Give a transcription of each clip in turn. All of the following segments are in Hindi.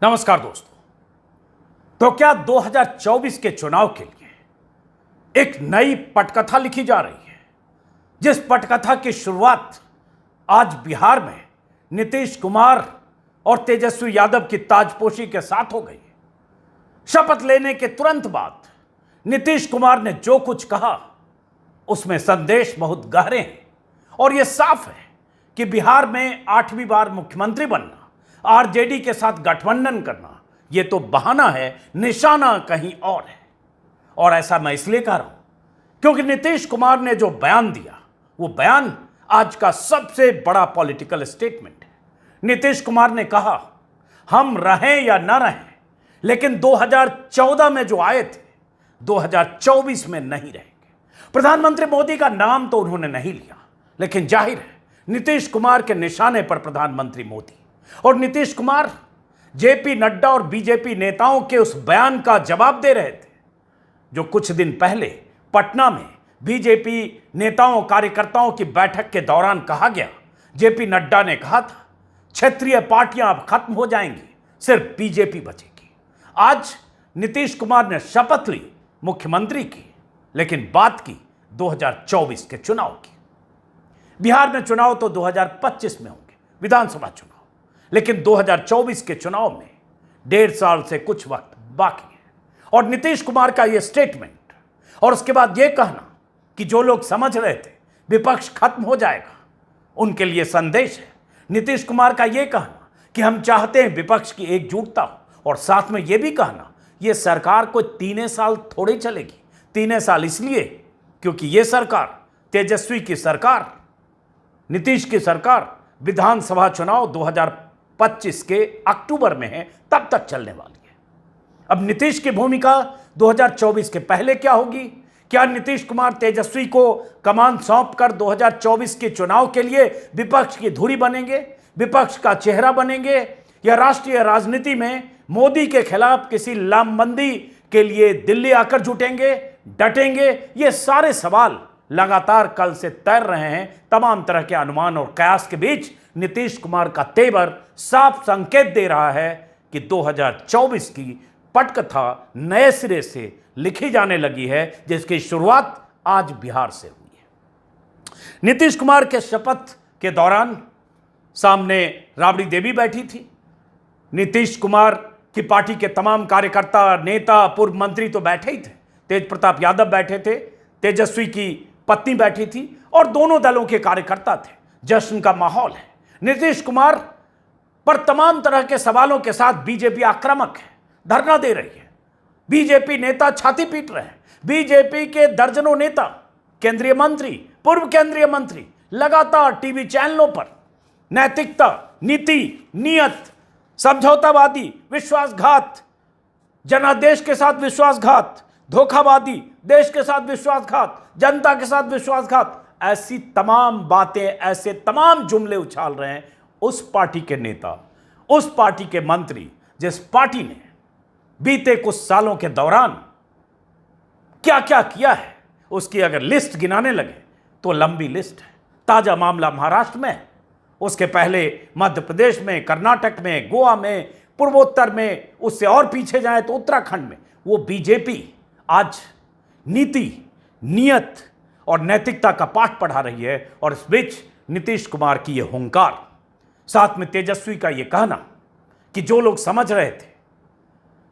नमस्कार दोस्तों। तो क्या 2024 के चुनाव के लिए एक नई पटकथा लिखी जा रही है, जिस पटकथा की शुरुआत आज बिहार में नीतीश कुमार और तेजस्वी यादव की ताजपोशी के साथ हो गई। शपथ लेने के तुरंत बाद नीतीश कुमार ने जो कुछ कहा उसमें संदेश बहुत गहरे हैं और यह साफ है कि बिहार में 8वीं बार मुख्यमंत्री बनना, आरजेडी के साथ गठबंधन करना, यह तो बहाना है, निशाना कहीं और है। और ऐसा मैं इसलिए कह रहा हूं क्योंकि नीतीश कुमार ने जो बयान दिया वो बयान आज का सबसे बड़ा पॉलिटिकल स्टेटमेंट है। नीतीश कुमार ने कहा, हम रहें या न रहें, लेकिन 2014 में जो आए थे 2024 में नहीं रहेंगे। प्रधानमंत्री मोदी का नाम तो उन्होंने नहीं लिया, लेकिन जाहिर है नीतीश कुमार के निशाने पर प्रधानमंत्री मोदी और नीतीश कुमार जेपी नड्डा और बीजेपी नेताओं के उस बयान का जवाब दे रहे थे जो कुछ दिन पहले पटना में बीजेपी नेताओं कार्यकर्ताओं की बैठक के दौरान कहा गया। जेपी नड्डा ने कहा था, क्षेत्रीय पार्टियां अब खत्म हो जाएंगी, सिर्फ बीजेपी बचेगी। आज नीतीश कुमार ने शपथ ली मुख्यमंत्री की, लेकिन बात की 2024 के चुनाव की। बिहार में चुनाव तो 2025 में होंगे, विधानसभा चुनाव, लेकिन 2024 के चुनाव में 1.5 साल से कुछ वक्त बाकी है। और नीतीश कुमार का यह स्टेटमेंट और उसके बाद यह कहना कि जो लोग समझ रहे थे विपक्ष खत्म हो जाएगा, उनके लिए संदेश है। नीतीश कुमार का यह कहना कि हम चाहते हैं विपक्ष की एकजुटता हो, और साथ में यह भी कहना यह सरकार कोई 3 साल थोड़ी चलेगी। 3 साल इसलिए क्योंकि यह सरकार, तेजस्वी की सरकार, नीतीश की सरकार, विधानसभा चुनाव 2025 के अक्टूबर में है, तब तक चलने वाली है। अब नीतीश की भूमिका 2024 के पहले क्या होगी? क्या नीतीश कुमार तेजस्वी को कमान सौंपकर 2024 के चुनाव के लिए विपक्ष की धुरी बनेंगे, विपक्ष का चेहरा बनेंगे, या राष्ट्रीय राजनीति में मोदी के खिलाफ किसी लामबंदी के लिए दिल्ली आकर जुटेंगे, डटेंगे? ये सारे सवाल लगातार कल से तैर रहे हैं। तमाम तरह के अनुमान और कयास के बीच नीतीश कुमार का तेवर साफ संकेत दे रहा है कि 2024 की पटकथा नए सिरे से लिखी जाने लगी है, जिसकी शुरुआत आज बिहार से हुई है। नीतीश कुमार के शपथ के दौरान सामने राबड़ी देवी बैठी थी। नीतीश कुमार की पार्टी के तमाम कार्यकर्ता, नेता, पूर्व मंत्री तो बैठे ही थे। तेज प्रताप यादव बैठे थे, तेजस्वी की पत्नी बैठी थी और दोनों दलों के कार्यकर्ता थे। जश्न का माहौल है। नीतीश कुमार पर तमाम तरह के सवालों के साथ बीजेपी आक्रामक है, धरना दे रही है। बीजेपी नेता छाती पीट रहे हैं। बीजेपी के दर्जनों नेता, केंद्रीय मंत्री, पूर्व केंद्रीय मंत्री लगातार टीवी चैनलों पर नैतिकता, नीति, नियत, समझौतावादी, विश्वासघात, जनादेश के साथ विश्वासघात, धोखाबादी, देश के साथ विश्वासघात, जनता के साथ विश्वासघात, ऐसी तमाम बातें, ऐसे तमाम जुमले उछाल रहे हैं उस पार्टी के नेता, उस पार्टी के मंत्री, जिस पार्टी ने बीते कुछ सालों के दौरान क्या क्या किया है, उसकी अगर लिस्ट गिनाने लगे तो लंबी लिस्ट है। ताजा मामला महाराष्ट्र में, उसके पहले मध्य प्रदेश में, कर्नाटक में, गोवा में, पूर्वोत्तर में, उससे और पीछे जाए तो उत्तराखंड में। वो बीजेपी आज नीति, नियत और नैतिकता का पाठ पढ़ा रही है। और इस बीच नीतीश कुमार की यह हुंकार, साथ में तेजस्वी का यह कहना कि जो लोग समझ रहे थे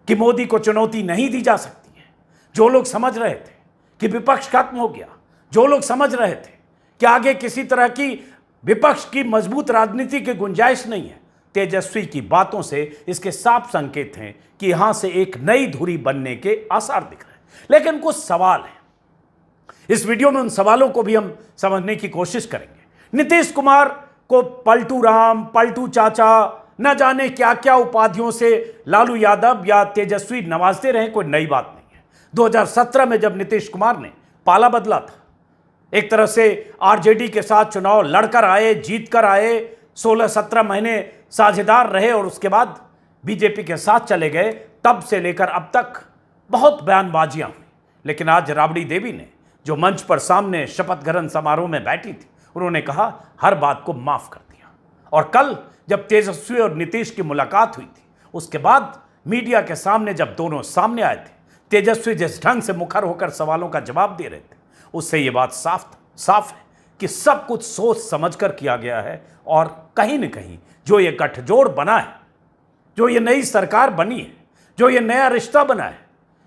कि मोदी को चुनौती नहीं दी जा सकती है, जो लोग समझ रहे थे कि विपक्ष खत्म हो गया, जो लोग समझ रहे थे कि आगे किसी तरह की विपक्ष की मजबूत राजनीति की गुंजाइश नहीं है, तेजस्वी की बातों से इसके साफ संकेत हैं कि यहां से एक नई धुरी बनने के आसार दिख रहे हैं। लेकिन कुछ सवाल हैं। इस वीडियो में उन सवालों को भी हम समझने की कोशिश करेंगे। नीतीश कुमार को पलटू राम, पलटू चाचा, न जाने क्या क्या उपाधियों से लालू यादव या तेजस्वी नवाजते रहे, कोई नई बात नहीं है। 2017 में जब नीतीश कुमार ने पाला बदला था, एक तरह से आरजेडी के साथ चुनाव लड़कर आए, जीत कर आए, 16-17 महीने साझेदार रहे और उसके बाद बीजेपी के साथ चले गए। तब से लेकर अब तक बहुत बयानबाजियां हुई, लेकिन आज राबड़ी देवी ने जो मंच पर सामने शपथ ग्रहण समारोह में बैठी थी, उन्होंने कहा हर बात को माफ कर दिया। और कल जब तेजस्वी और नीतीश की मुलाकात हुई थी, उसके बाद मीडिया के सामने जब दोनों सामने आए थे, तेजस्वी जिस ढंग से मुखर होकर सवालों का जवाब दे रहे थे, उससे यह बात साफ है कि सब कुछ सोच समझकर किया गया है। और कहीं न कहीं जो ये गठजोड़ बना है, जो ये नई सरकार बनी है, जो ये नया रिश्ता बना है,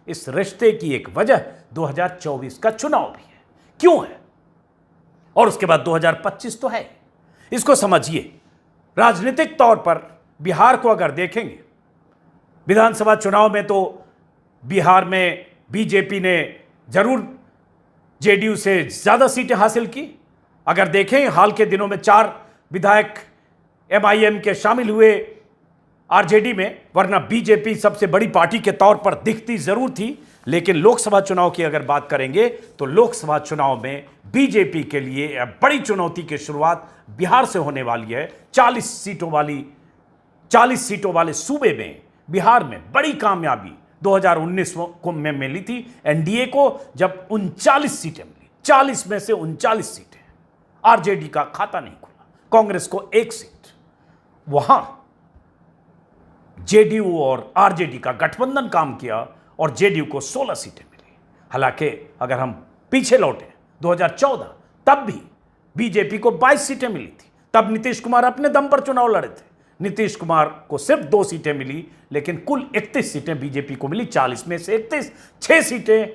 इस रिश्ते की एक वजह 2024 का चुनाव भी है। क्यों है? और उसके बाद 2025 तो है। इसको समझिए। राजनीतिक तौर पर बिहार को अगर देखेंगे, विधानसभा चुनाव में तो बिहार में बीजेपी ने जरूर जेडीयू से ज्यादा सीटें हासिल की। अगर देखें हाल के दिनों में 4 विधायक एमआईएम के शामिल हुए आरजेडी में, वरना बीजेपी सबसे बड़ी पार्टी के तौर पर दिखती जरूर थी। लेकिन लोकसभा चुनाव की अगर बात करेंगे तो लोकसभा चुनाव में बीजेपी के लिए बड़ी चुनौती की शुरुआत बिहार से होने वाली है। 40 सीटों वाले सूबे में बिहार में बड़ी कामयाबी 2019 को में मिली थी एनडीए को, जब 39 सीटें मिली। 40 में से 39 सीटें। आरजेडी का खाता नहीं खुला, कांग्रेस को 1 सीट। वहां जेडीयू और आरजेडी का गठबंधन काम किया और जेडीयू को 16 सीटें मिली। हालांकि अगर हम पीछे लौटे 2014, तब भी बीजेपी को 22 सीटें मिली थी। तब नीतीश कुमार अपने दम पर चुनाव लड़े थे। नीतीश कुमार को सिर्फ 2 सीटें मिली, लेकिन कुल 31 सीटें बीजेपी को मिली। 40 में से 31, 6 सीटें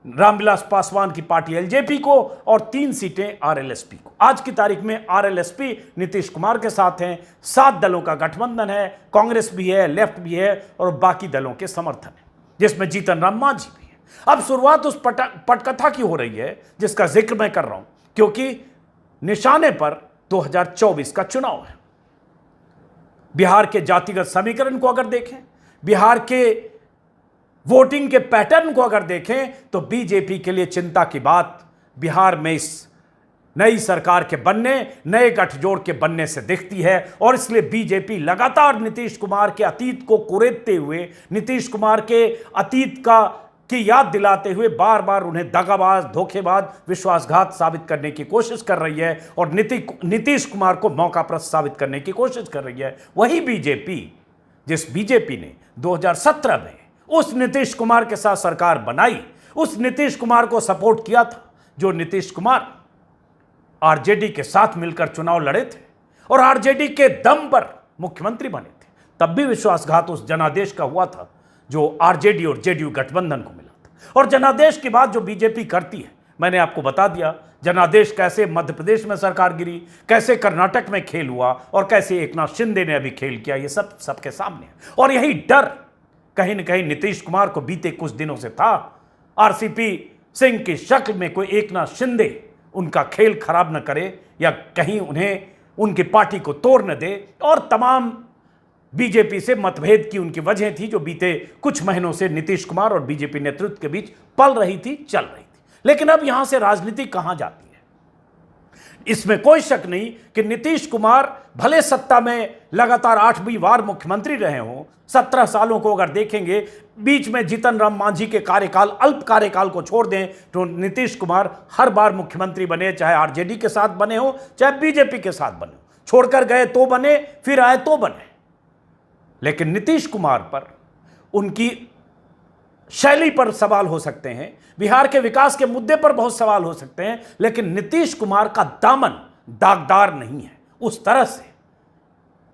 रामविलास पासवान की पार्टी एलजेपी को और 3 सीटें आरएलएसपी को। आज की तारीख में आरएलएसपी नीतीश कुमार के साथ हैं। 7 दलों का गठबंधन है, कांग्रेस भी है, लेफ्ट भी है और बाकी दलों के समर्थन है, जिसमें जीतन राम मांझी भी है। अब शुरुआत उस पटकथा की हो रही है जिसका जिक्र मैं कर रहा हूं, क्योंकि निशाने पर 2024 का चुनाव है। बिहार के जातिगत समीकरण को अगर देखें, बिहार के वोटिंग के पैटर्न को अगर देखें, तो बीजेपी के लिए चिंता की बात बिहार में इस नई सरकार के बनने, नए गठजोड़ के बनने से दिखती है। और इसलिए बीजेपी लगातार नीतीश कुमार के अतीत को कुरेदते हुए, नीतीश कुमार के अतीत की याद दिलाते हुए बार बार उन्हें दगाबाज, धोखेबाज, विश्वासघात साबित करने की कोशिश कर रही है और नीतीश कुमार को मौकाप्रस्त साबित करने की कोशिश कर रही है। वही बीजेपी, जिस बीजेपी ने 2017 में उस नीतीश कुमार के साथ सरकार बनाई, उस नीतीश कुमार को सपोर्ट किया था, जो नीतीश कुमार आरजेडी के साथ मिलकर चुनाव लड़े थे और आरजेडी के दम पर मुख्यमंत्री बने थे। तब भी विश्वासघात उस जनादेश का हुआ था जो आरजेडी और जेडीयू गठबंधन को मिला था। और जनादेश की बात जो बीजेपी करती है, मैंने आपको बता दिया जनादेश कैसे मध्य प्रदेश में सरकार गिरी, कैसे कर्नाटक में खेल हुआ और कैसे एकनाथ शिंदे ने अभी खेल किया। ये सब सबके सामने है। और यही डर कहीं न कहीं नीतीश कुमार को बीते कुछ दिनों से था। आरसीपी सिंह की शक्ल में कोई एकनाथ शिंदे उनका खेल खराब न करे या कहीं उन्हें उनकी पार्टी को तोड़ न दे। और तमाम बीजेपी से मतभेद की उनकी वजह थी, जो बीते कुछ महीनों से नीतीश कुमार और बीजेपी नेतृत्व के बीच पल रही थी, चल रही थी। लेकिन अब यहां से राजनीति कहां जाती है, इसमें कोई शक नहीं कि नीतीश कुमार भले सत्ता में लगातार 8वीं बार मुख्यमंत्री रहे हों, 17 सालों को अगर देखेंगे, बीच में जीतन राम मांझी के कार्यकाल, अल्प कार्यकाल को छोड़ दें, तो नीतीश कुमार हर बार मुख्यमंत्री बने, चाहे आरजेडी के साथ बने हो, चाहे बीजेपी के साथ बने हो। छोड़कर गए तो बने, फिर आए तो बने। लेकिन नीतीश कुमार पर, उनकी शैली पर सवाल हो सकते हैं, बिहार के विकास के मुद्दे पर बहुत सवाल हो सकते हैं, लेकिन नीतीश कुमार का दामन दागदार नहीं है उस तरह से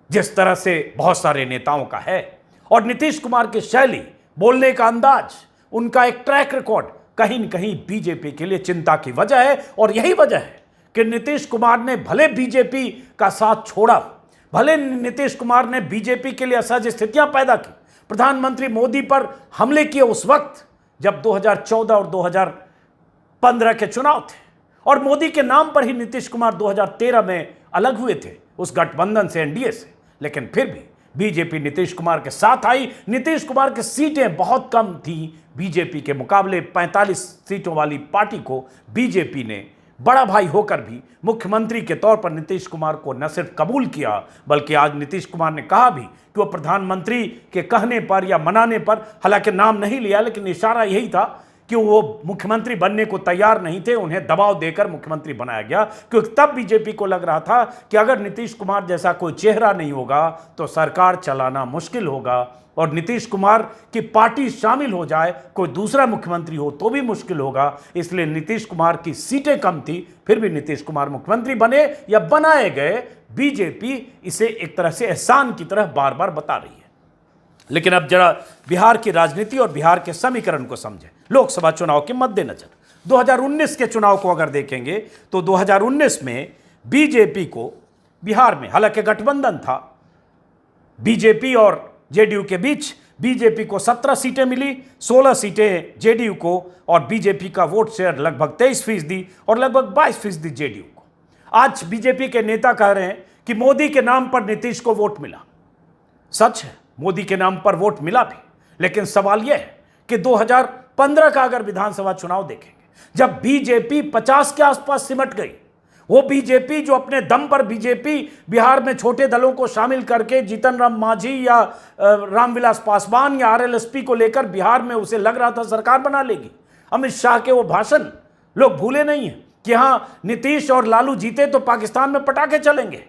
जिस तरह से बहुत सारे नेताओं का है। और नीतीश कुमार की शैली, बोलने का अंदाज, उनका एक ट्रैक रिकॉर्ड कहीं न कहीं बीजेपी के लिए चिंता की वजह है। और यही वजह है कि नीतीश कुमार ने भले बीजेपी का साथ छोड़ा, भले नीतीश कुमार ने बीजेपी के लिए असहज स्थितियां पैदा की, प्रधानमंत्री मोदी पर हमले किए उस वक्त जब 2014 और 2015 के चुनाव थे, और मोदी के नाम पर ही नीतीश कुमार 2013 में अलग हुए थे उस गठबंधन से, एनडीए से। लेकिन फिर भी बीजेपी नीतीश कुमार के साथ आई। नीतीश कुमार की सीटें बहुत कम थी बीजेपी के मुकाबले। 45 सीटों वाली पार्टी को बीजेपी ने बड़ा भाई होकर भी मुख्यमंत्री के तौर पर नीतीश कुमार को न सिर्फ कबूल किया, बल्कि आज नीतीश कुमार ने कहा भी कि वो प्रधानमंत्री के कहने पर या मनाने पर, हालांकि नाम नहीं लिया, लेकिन इशारा यही था कि वो मुख्यमंत्री बनने को तैयार नहीं थे, उन्हें दबाव देकर मुख्यमंत्री बनाया गया, क्योंकि तब बीजेपी को लग रहा था कि अगर नीतीश कुमार जैसा कोई चेहरा नहीं होगा तो सरकार चलाना मुश्किल होगा, और नीतीश कुमार की पार्टी शामिल हो जाए, कोई दूसरा मुख्यमंत्री हो तो भी मुश्किल होगा। इसलिए नीतीश कुमार की सीटें कम थी, फिर भी नीतीश कुमार मुख्यमंत्री बने या बनाए गए। बीजेपी इसे एक तरह से एहसान की तरह बार बार बता रही है। लेकिन अब जरा बिहार की राजनीति और बिहार के समीकरण को समझें। लोकसभा चुनाव के मद्देनजर 2019 के चुनाव को अगर देखेंगे तो 2019 में बीजेपी को बिहार में, हालांकि गठबंधन था बीजेपी और जेडीयू के बीच, बीजेपी को 17 सीटें मिली, 16 सीटें जेडीयू को, और बीजेपी का वोट शेयर लगभग 23% और लगभग 22% जेडीयू को। आज बीजेपी के नेता कह रहे हैं कि मोदी के नाम पर नीतीश को वोट मिला। सच है, मोदी के नाम पर वोट मिला भी, लेकिन सवाल यह है कि 2015 का अगर विधानसभा चुनाव देखेंगे, जब बीजेपी 50 के आसपास सिमट गई, वो बीजेपी जो अपने दम पर बीजेपी बिहार में छोटे दलों को शामिल करके जीतन राम मांझी या रामविलास पासवान या आरएलएसपी को लेकर बिहार में उसे लग रहा था सरकार बना लेगी। अमित शाह के वो भाषण लोग भूले नहीं हैं कि हाँ, नीतीश और लालू जीते तो पाकिस्तान में पटाखे चलेंगे।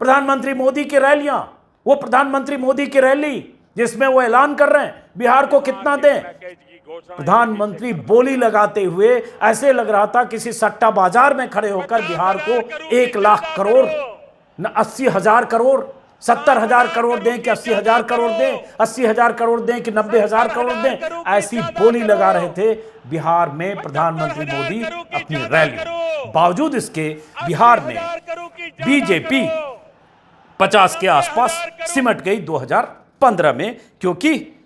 प्रधानमंत्री मोदी की रैलियां, वो प्रधानमंत्री मोदी की रैली जिसमें वो ऐलान कर रहे हैं बिहार को कितना दें, प्रधानमंत्री बोली लगाते हुए ऐसे लग रहा था किसी सट्टा बाजार में खड़े होकर बिहार को 1 लाख करोड़, 80,000 करोड़, 70,000 करोड़ दें कि 80,000 करोड़ दें, 80,000 करोड़ दें कि 90,000 करोड़ दें, ऐसी बोली लगा रहे थे बिहार में प्रधानमंत्री मोदी अपनी रैली। बावजूद इसके बिहार में बीजेपी 50 के आसपास सिमट गई 2015 में, क्योंकि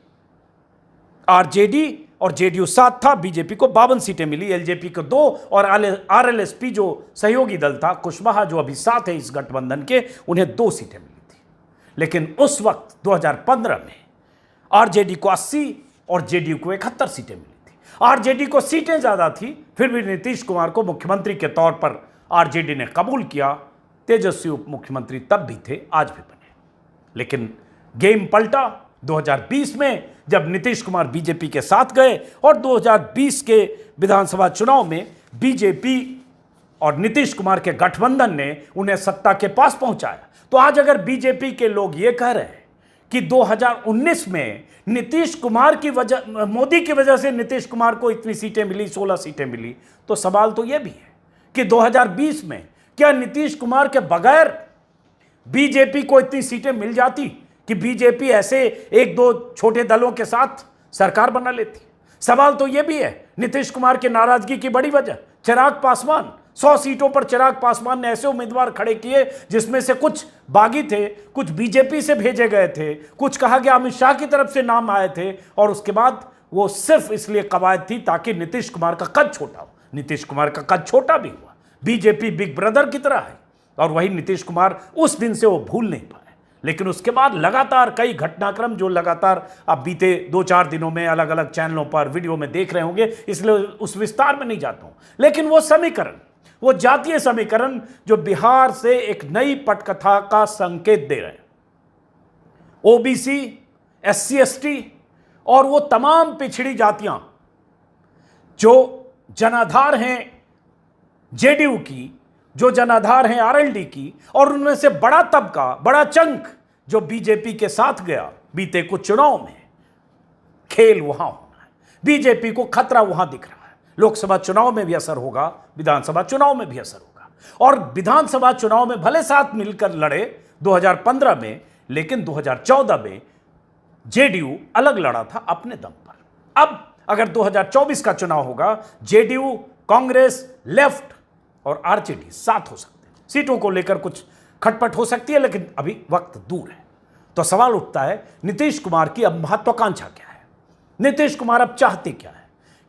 आरजेडी और जेडीयू 7 था, बीजेपी को 52 सीटें मिली, एलजेपी को 2 और आरएलएसपी जो सहयोगी दल था, कुशवाहा जो अभी साथ है इस गठबंधन के, उन्हें 2 सीटें मिली थी। लेकिन उस वक्त 2015 में आरजेडी को 80 और जेडीयू को 71 सीटें मिली थी। आरजेडी को सीटें ज्यादा थी, फिर भी नीतीश कुमार को मुख्यमंत्री के तौर पर आरजेडी ने कबूल किया। तेजस्वी उप मुख्यमंत्री तब भी थे, आज भी बने। लेकिन गेम पलटा 2020 में, जब नीतीश कुमार बीजेपी के साथ गए और 2020 के विधानसभा चुनाव में बीजेपी और नीतीश कुमार के गठबंधन ने उन्हें सत्ता के पास पहुंचाया। तो आज अगर बीजेपी के लोग ये कह रहे हैं कि 2019 में नीतीश कुमार की वजह, मोदी की वजह से नीतीश कुमार को इतनी सीटें मिली, 16 सीटें मिली, तो सवाल तो यह भी है कि 2020 में क्या नीतीश कुमार के बगैर बीजेपी को इतनी सीटें मिल जाती कि बीजेपी ऐसे 1-2 छोटे दलों के साथ सरकार बना लेती? सवाल तो यह भी है, नीतीश कुमार की नाराजगी की बड़ी वजह चिराग पासवान, 100 सीटों पर चिराग पासवान ने ऐसे उम्मीदवार खड़े किए जिसमें से कुछ बागी थे, कुछ बीजेपी से भेजे गए थे, कुछ कहा गया अमित शाह की तरफ से नाम आए थे, और उसके बाद वो सिर्फ इसलिए कवायद थी ताकि नीतीश कुमार का कद छोटा हो। नीतीश कुमार का कद छोटा भी हुआ, बीजेपी बिग ब्रदर की तरह है, और वही नीतीश कुमार उस दिन से वो भूल नहीं पाए। लेकिन उसके बाद लगातार कई घटनाक्रम जो लगातार आप बीते 2-4 दिनों में अलग अलग चैनलों पर वीडियो में देख रहे होंगे, इसलिए उस विस्तार में नहीं जाता हूं। लेकिन वो समीकरण, वो जातीय समीकरण जो बिहार से एक नई पटकथा का संकेत दे रहे हैं, ओबीसी, एससी एसटी और वो तमाम पिछड़ी जातियां जो जनाधार हैं जेडीयू की, जो जनाधार हैं आरएलडी की, और उनमें से बड़ा तबका, बड़ा चंक जो बीजेपी के साथ गया बीते कुछ चुनाव में, खेल वहां होना है। बीजेपी को खतरा वहां दिख रहा है। लोकसभा चुनाव में भी असर होगा, विधानसभा चुनाव में भी असर होगा, और विधानसभा चुनाव में भले साथ मिलकर लड़े 2015 में, लेकिन 2014 में जेडीयू अलग लड़ा था अपने दम पर। अब अगर 2024 का चुनाव होगा, जेडीयू, कांग्रेस, लेफ्ट और आरजेडी साथ हो सकते हैं। सीटों को लेकर कुछ खटपट हो सकती है, लेकिन अभी वक्त दूर है। तो सवाल उठता है, नीतीश कुमार की अब महत्वाकांक्षा क्या है? नीतीश कुमार अब चाहते क्या है?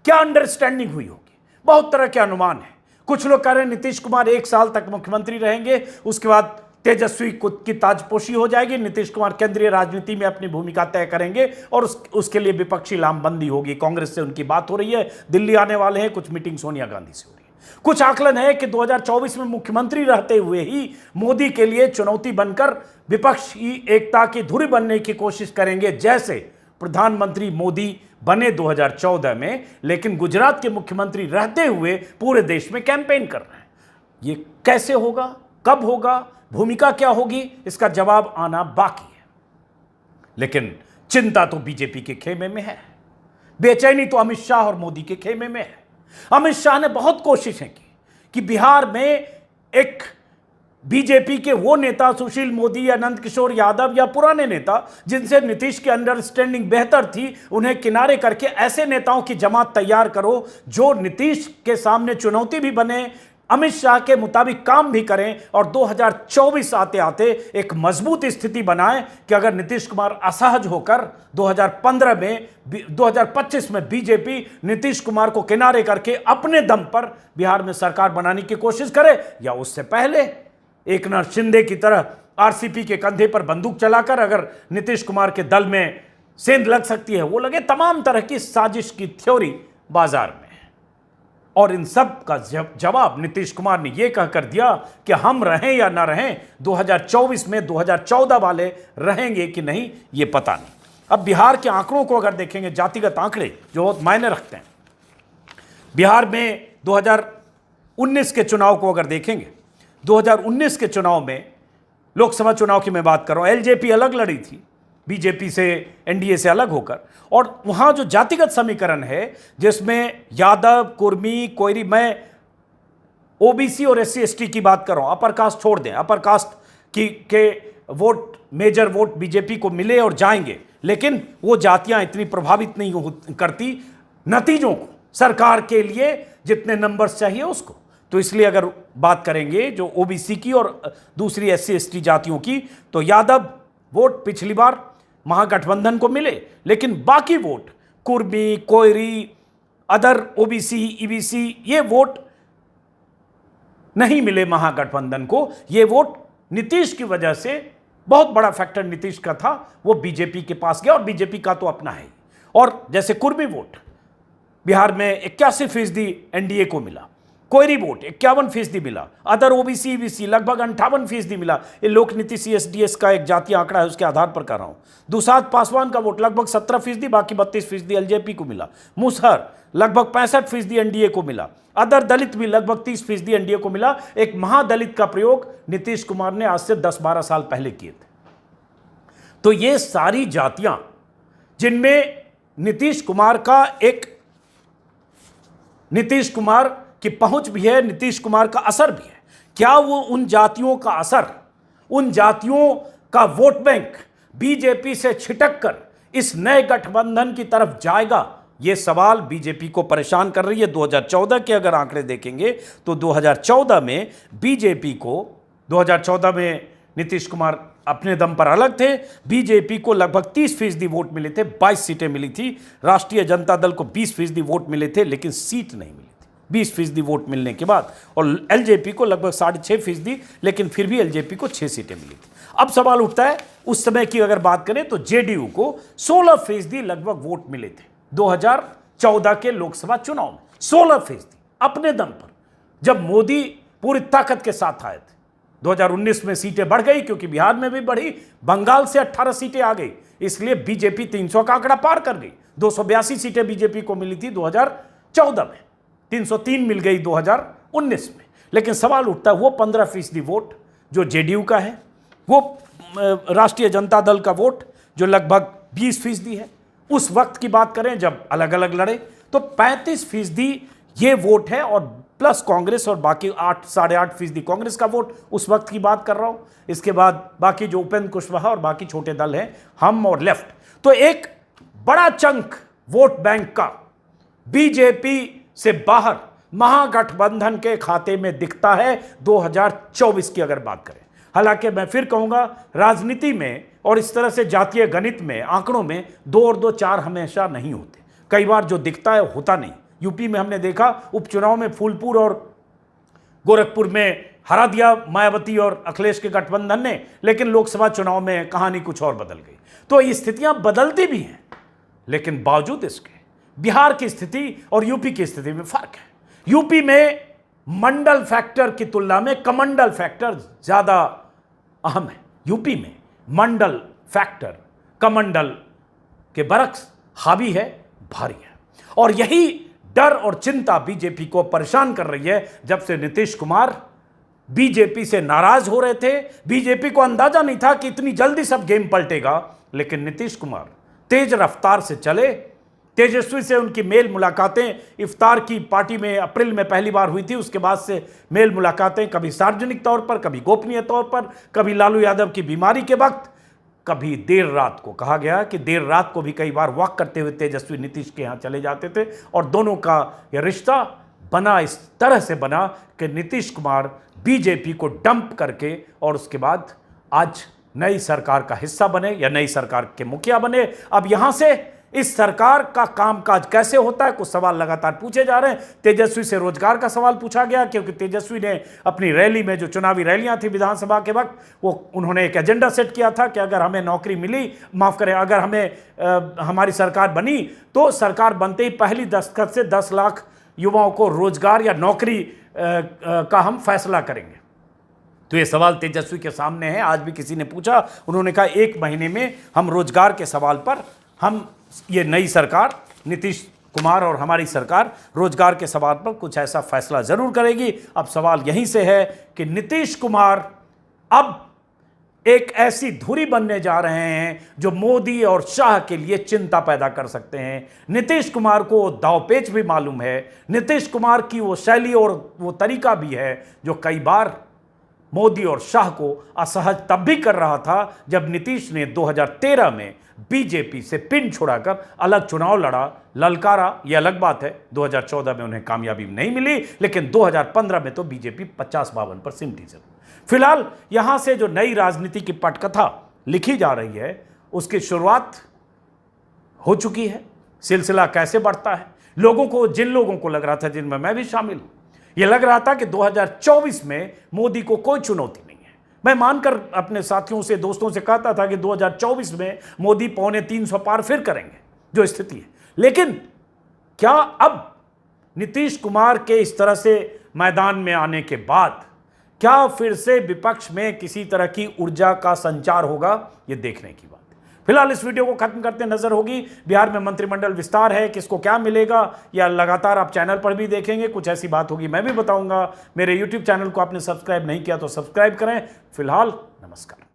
क्या अंडरस्टैंडिंग हुई होगी? बहुत तरह के अनुमान है। कुछ लोग कह रहे हैं नीतीश कुमार 1 साल तक मुख्यमंत्री रहेंगे, उसके बाद तेजस्वी की ताजपोशी हो जाएगी, नीतीश कुमार केंद्रीय राजनीति में अपनी भूमिका तय करेंगे और उसके लिए विपक्षी लामबंदी होगी। कांग्रेस से उनकी बात हो रही है, दिल्ली आने वाले हैं, कुछ मीटिंग सोनिया गांधी से हो रही है। कुछ आकलन है कि 2024 में मुख्यमंत्री रहते हुए ही मोदी के लिए चुनौती बनकर विपक्षी एकता की धुरी बनने की कोशिश करेंगे, जैसे प्रधानमंत्री मोदी बने 2014 में, लेकिन गुजरात के मुख्यमंत्री रहते हुए पूरे देश में कैंपेन कर रहे हैं। ये कैसे होगा, कब होगा, भूमिका क्या होगी, इसका जवाब आना बाकी है। लेकिन चिंता तो बीजेपी के खेमे में है, बेचैनी तो अमित शाह और मोदी के खेमे में है। अमित शाह ने बहुत कोशिशें की कि बिहार में एक बीजेपी के वो नेता सुशील मोदी या नंद किशोर यादव या पुराने नेता जिनसे नीतीश की अंडरस्टैंडिंग बेहतर थी, उन्हें किनारे करके ऐसे नेताओं की जमात तैयार करो जो नीतीश के सामने चुनौती भी बने, अमित शाह के मुताबिक काम भी करें और 2024 आते आते एक मजबूत स्थिति बनाएं कि अगर नीतीश कुमार असहज होकर 2025 में बीजेपी नीतीश कुमार को किनारे करके अपने दम पर बिहार में सरकार बनाने की कोशिश करे, या उससे पहले एकनाथ शिंदे की तरह आरसीपी के कंधे पर बंदूक चलाकर अगर नीतीश कुमार के दल में सेंध लग सकती है वो लगे। तमाम तरह की साजिश की थ्योरी बाजार में है और इन सब का जवाब नीतीश कुमार ने यह कहकर दिया कि हम रहें या ना रहें, 2024 में 2014 वाले रहेंगे कि नहीं ये पता नहीं। अब बिहार के आंकड़ों को अगर देखेंगे, जातिगत आंकड़े जो बहुत मायने रखते हैं, बिहार में 2019 के चुनाव को अगर देखेंगे, 2019 के चुनाव में, लोकसभा चुनाव की मैं बात कर रहा हूं, एलजेपी अलग लड़ी थी बीजेपी से, एनडीए से अलग होकर, और वहां जो जातिगत समीकरण है जिसमें यादव, कुर्मी, कोयरी, मैं ओबीसी और एससी एसटी की बात कर रहा हूं, अपर कास्ट छोड़ दें, अपर कास्ट के वोट, मेजर वोट बीजेपी को मिले और जाएंगे, लेकिन वो जातियां इतनी प्रभावित नहीं करती नतीजों को, सरकार के लिए जितने नंबर्स चाहिए उसको। तो इसलिए अगर बात करेंगे जो ओबीसी की और दूसरी एससी एसटी जातियों की, तो यादव वोट पिछली बार महागठबंधन को मिले, लेकिन बाकी vote Kurmi, Koeri, other OBC, EBC, ये वोट नहीं मिले महागठबंधन को। ये वोट नीतीश की वजह से, बहुत बड़ा फैक्टर नीतीश का था, वो बीजेपी के पास गया और बीजेपी का तो अपना है। और जैसे कुर्मी वोट बिहार में 81% एनडीए को मिला, कोयरी वोट 51% मिला, अदर ओबीसी ईबीसी लगभग 58% मिला। ये लोक नीति सीएसडीएस का एक जातीय आंकड़ा है, उसके आधार पर कर रहा हूं। दुसाद पासवान का वोट लगभग 17%, बाकी 32% एलजेपी को मिला। मुसहर लगभग 65% एनडीए को मिला। अदर दलित भी लगभग 30% एनडीए को मिला। एक महादलित का प्रयोग नीतीश कुमार ने आज से 10-12 साल पहले किए थे। तो ये सारी जातियां जिनमें नीतीश कुमार की पहुंच भी है, नीतीश कुमार का असर भी है, क्या वो उन जातियों का असर, उन जातियों का वोट बैंक बीजेपी से छिटक कर इस नए गठबंधन की तरफ जाएगा? ये सवाल बीजेपी को परेशान कर रही है। 2014 के अगर आंकड़े देखेंगे तो 2014 में बीजेपी को, 2014 में नीतीश कुमार अपने दम पर अलग थे, बीजेपी को लगभग 30% वोट मिले थे, 22 सीटें मिली थी। राष्ट्रीय जनता दल को 20% वोट मिले थे, लेकिन सीट नहीं मिली थी 20% वोट मिलने के बाद, और एलजेपी को लगभग 6.5%, लेकिन फिर भी एलजेपी को 6 सीटें मिली थी। अब सवाल उठता है, उस समय की अगर बात करें तो जेडीयू को 16% लगभग वोट मिले थे 2014 के लोकसभा चुनाव में, 16% अपने दम पर, जब मोदी पूरी ताकत के साथ आए थे। 2019 में सीटें बढ़ गई क्योंकि बिहार में भी बढ़ी, बंगाल से 18 सीटें आ गई, इसलिए बीजेपी 300 का आंकड़ा पार कर गई। 282 सीटें बीजेपी को मिली थी 2014 में, 303 मिल गई 2019 में। लेकिन सवाल उठता है, वो 15% वोट जो जेडीयू का है, वो राष्ट्रीय जनता दल का वोट जो लगभग 20% है, उस वक्त की बात करें जब अलग अलग लड़े तो 35% ये वोट है, और प्लस कांग्रेस और बाकी 8-8.5% कांग्रेस का वोट, उस वक्त की बात कर रहा हूं। इसके बाद बाकी जो उपेंद्र कुशवाहा और बाकी छोटे दल हैं, हम और लेफ्ट, तो एक बड़ा चंक वोट बैंक का बीजेपी से बाहर महागठबंधन के खाते में दिखता है 2024 की अगर बात करें। हालांकि मैं फिर कहूंगा, राजनीति में और इस तरह से जातीय गणित में, आंकड़ों में 2 और 2 4 हमेशा नहीं होते। कई बार जो दिखता है होता नहीं। यूपी में हमने देखा, उपचुनाव में फूलपुर और गोरखपुर में हरा दिया मायावती और अखिलेश के गठबंधन ने, लेकिन लोकसभा चुनाव में कहानी कुछ और बदल गई। तो ये स्थितियां बदलती भी हैं, लेकिन बावजूद इसके बिहार की स्थिति और यूपी की स्थिति में फर्क है। यूपी में मंडल फैक्टर की तुलना में कमंडल फैक्टर ज्यादा अहम है। यूपी में मंडल फैक्टर, कमंडल के बरक्स हावी है, भारी है। और यही डर और चिंता बीजेपी को परेशान कर रही है। जब से नीतीश कुमार बीजेपी से नाराज हो रहे थे, बीजेपी को अंदाजा नहीं था कि इतनी जल्दी सब गेम पलटेगा, लेकिन नीतीश कुमार तेज रफ्तार से चले। तेजस्वी से उनकी मेल मुलाकातें इफ्तार की पार्टी में अप्रैल में पहली बार हुई थी, उसके बाद से मेल मुलाकातें कभी सार्वजनिक तौर पर, कभी गोपनीय तौर पर, कभी लालू यादव की बीमारी के वक्त, कभी देर रात को। कहा गया कि देर रात को भी कई बार वॉक करते हुए तेजस्वी नीतीश के यहाँ चले जाते थे। और दोनों का यह रिश्ता बना इस तरह से बना कि नीतीश कुमार बीजेपी को डंप करके और उसके बाद आज नई सरकार का हिस्सा बने या नई सरकार के मुखिया बने। अब यहां से इस सरकार का कामकाज कैसे होता है, कुछ सवाल लगातार पूछे जा रहे हैं। तेजस्वी से रोजगार का सवाल पूछा गया, क्योंकि तेजस्वी ने अपनी रैली में, जो चुनावी रैलियां थी विधानसभा के वक्त, वो उन्होंने एक एजेंडा सेट किया था कि अगर हमें नौकरी मिली, माफ करें, अगर हमें हमारी सरकार बनी तो सरकार बनते ही पहली दस्तखत से 10 लाख युवाओं को रोजगार या नौकरी का हम फैसला करेंगे। तो ये सवाल तेजस्वी के सामने है। आज भी किसी ने पूछा, उन्होंने कहा 1 महीने में हम रोजगार के सवाल पर, हम ये नई सरकार, नीतीश कुमार और हमारी सरकार रोजगार के सवाल पर कुछ ऐसा फैसला जरूर करेगी। अब सवाल यहीं से है कि नीतीश कुमार अब एक ऐसी धुरी बनने जा रहे हैं जो मोदी और शाह के लिए चिंता पैदा कर सकते हैं। नीतीश कुमार को दांवपेच भी मालूम है। नीतीश कुमार की वो शैली और वो तरीका भी है जो कई बार मोदी और शाह को असहज तब भी कर रहा था जब नीतीश ने 2013 में बीजेपी से पिन छुड़ाकर अलग चुनाव लड़ा, ललकारा। यह अलग बात है, 2014 में उन्हें कामयाबी नहीं मिली, लेकिन 2015 में तो बीजेपी 50-52 पर सिमटी जरूर। फिलहाल यहां से जो नई राजनीति की पटकथा लिखी जा रही है, उसकी शुरुआत हो चुकी है। सिलसिला कैसे बढ़ता है, लोगों को, जिन लोगों को लग रहा था, जिनमें मैं भी शामिल हूं, यह लग रहा था कि 2024 में मोदी को कोई चुनौती नहीं है। मैं मानकर अपने साथियों से, दोस्तों से कहता था कि 2024 में मोदी 250 पार फिर करेंगे, जो स्थिति है। लेकिन क्या अब नीतीश कुमार के इस तरह से मैदान में आने के बाद क्या फिर से विपक्ष में किसी तरह की ऊर्जा का संचार होगा, ये देखने की बात है। फिलहाल इस वीडियो को खत्म करते नजर होगी। बिहार में मंत्रिमंडल विस्तार है, किसको क्या मिलेगा, या लगातार आप चैनल पर भी देखेंगे, कुछ ऐसी बात होगी मैं भी बताऊंगा। मेरे YouTube चैनल को आपने सब्सक्राइब नहीं किया तो सब्सक्राइब करें। फिलहाल नमस्कार।